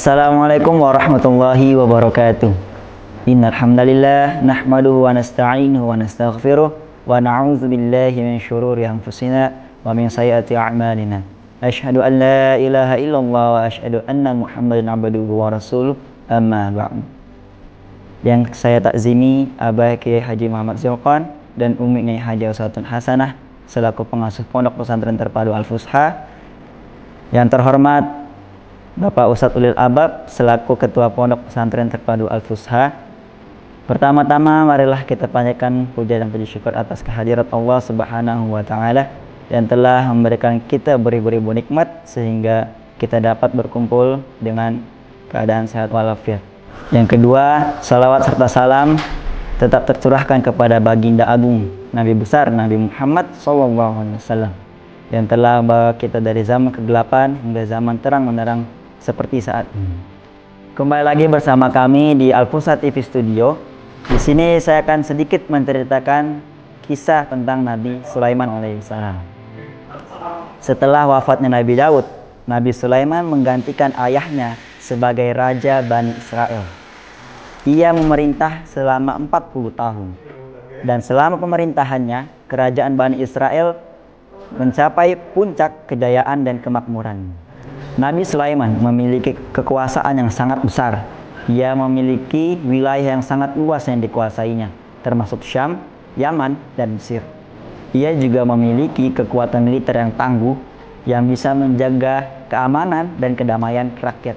Assalamualaikum warahmatullahi wabarakatuh. Innal hamdalillah nahmaduhu wa nasta'inuhu wa nastaghfiruh wa na'udzu billahi min syururi anfusina wa min sayyiati a'malina. Asyhadu an la ilaha illallah wa asyhadu anna Muhammadan abduhu wa rasuluh. Amma ba'd. Yang saya takzimi Abah Kiai Haji Muhammad Zulqan dan Umi Nyai Haji Uswatun Hasanah selaku pengasuh Pondok Pesantren Terpadu Al-Fusha. Yang terhormat Bapak Ustadz Ulil Albab selaku Ketua Pondok Pesantren Terpadu Al-Fusha. Pertama-tama marilah kita panjatkan puja dan puji syukur atas kehadirat Allah Subhanahu wa taala yang telah memberikan kita beribu-ribu nikmat sehingga kita dapat berkumpul dengan keadaan sehat walafiat. Yang kedua, salawat serta salam tetap tercurahkan kepada baginda agung Nabi besar Nabi Muhammad SAW yang telah membawa kita dari zaman kegelapan hingga zaman terang menerang seperti saat ini. Kembali lagi bersama kami di Al-Fusha TV Studio. Di sini saya akan sedikit menceritakan kisah tentang Nabi Sulaiman alaihissalam. Setelah wafatnya Nabi Daud, Nabi Sulaiman menggantikan ayahnya sebagai raja Bani Israel. Ia memerintah selama 40 tahun. Dan selama pemerintahannya, kerajaan Bani Israel mencapai puncak kejayaan dan kemakmuran. Nabi Sulaiman memiliki kekuasaan yang sangat besar. Ia memiliki wilayah yang sangat luas yang dikuasainya, termasuk Syam, Yaman, dan Mesir. Ia juga memiliki kekuatan militer yang tangguh yang bisa menjaga keamanan dan kedamaian rakyat.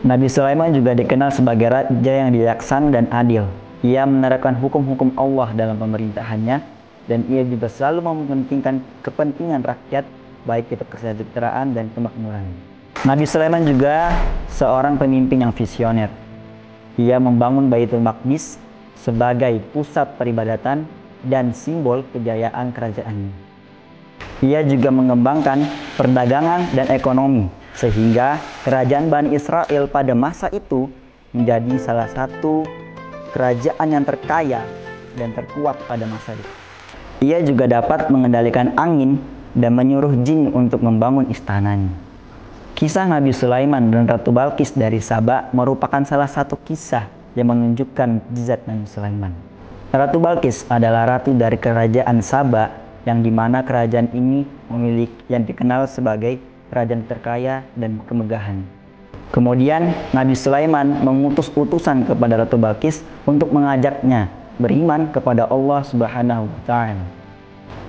Nabi Sulaiman juga dikenal sebagai raja yang bijaksana dan adil. Ia menerapkan hukum-hukum Allah dalam pemerintahannya, dan ia juga selalu mementingkan kepentingan rakyat, baik itu kesejahteraan dan kemakmuran. Nabi Sulaiman juga seorang pemimpin yang visioner. Ia membangun Baitul Maqdis sebagai pusat peribadatan dan simbol kejayaan kerajaannya. Ia juga mengembangkan perdagangan dan ekonomi sehingga kerajaan Bani Israel pada masa itu menjadi salah satu kerajaan yang terkaya dan terkuat pada masa itu. Ia juga dapat mengendalikan angin dan menyuruh jin untuk membangun istananya. Kisah Nabi Sulaiman dan Ratu Balqis dari Saba merupakan salah satu kisah yang menunjukkan mukjizat Nabi Sulaiman. Ratu Balqis adalah ratu dari kerajaan Saba yang dimana kerajaan ini memiliki yang dikenal sebagai kerajaan terkaya dan kemegahan. Kemudian Nabi Sulaiman mengutus utusan kepada Ratu Balqis untuk mengajaknya beriman kepada Allah Subhanahu wa taala.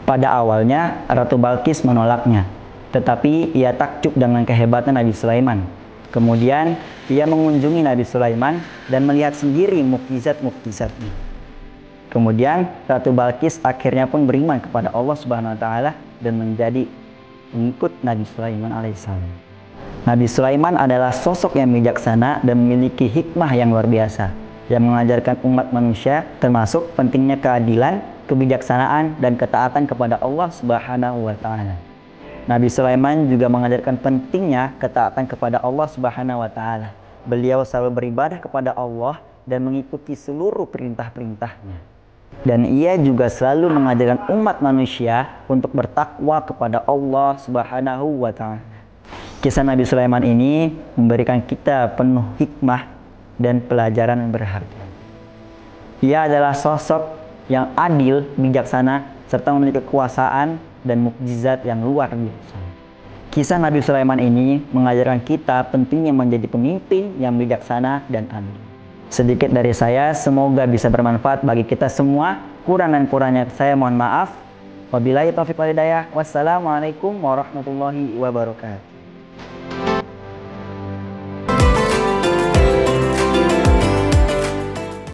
Pada awalnya Ratu Balqis menolaknya, tetapi ia takjub dengan kehebatan Nabi Sulaiman. Kemudian ia mengunjungi Nabi Sulaiman dan melihat sendiri mukjizat-mukjizatnya. Kemudian Ratu Balqis akhirnya pun beriman kepada Allah Subhanahu wa taala dan menjadi pengikut Nabi Sulaiman alaihissalam. Nabi Sulaiman adalah sosok yang bijaksana dan memiliki hikmah yang luar biasa yang mengajarkan umat manusia termasuk pentingnya keadilan, kebijaksanaan, dan ketaatan kepada Allah Subhanahu wa taala. Nabi Sulaiman juga mengajarkan pentingnya ketaatan kepada Allah Subhanahu wa taala. Beliau selalu beribadah kepada Allah dan mengikuti seluruh perintah-perintahnya. Dan ia juga selalu mengajarkan umat manusia untuk bertakwa kepada Allah Subhanahu wa taala. Kisah Nabi Sulaiman ini memberikan kita penuh hikmah dan pelajaran yang berharga. Ia adalah sosok yang adil, bijaksana, serta memiliki kekuasaan dan mukjizat yang luar biasa. Kisah Nabi Sulaiman ini mengajarkan kita pentingnya menjadi pemimpin yang bijaksana dan adil. Sedikit dari saya, semoga bisa bermanfaat bagi kita semua. Kurang dan kurangnya saya mohon maaf. Wabillahi taufiq wal hidayah. Wassalamualaikum warahmatullahi wabarakatuh.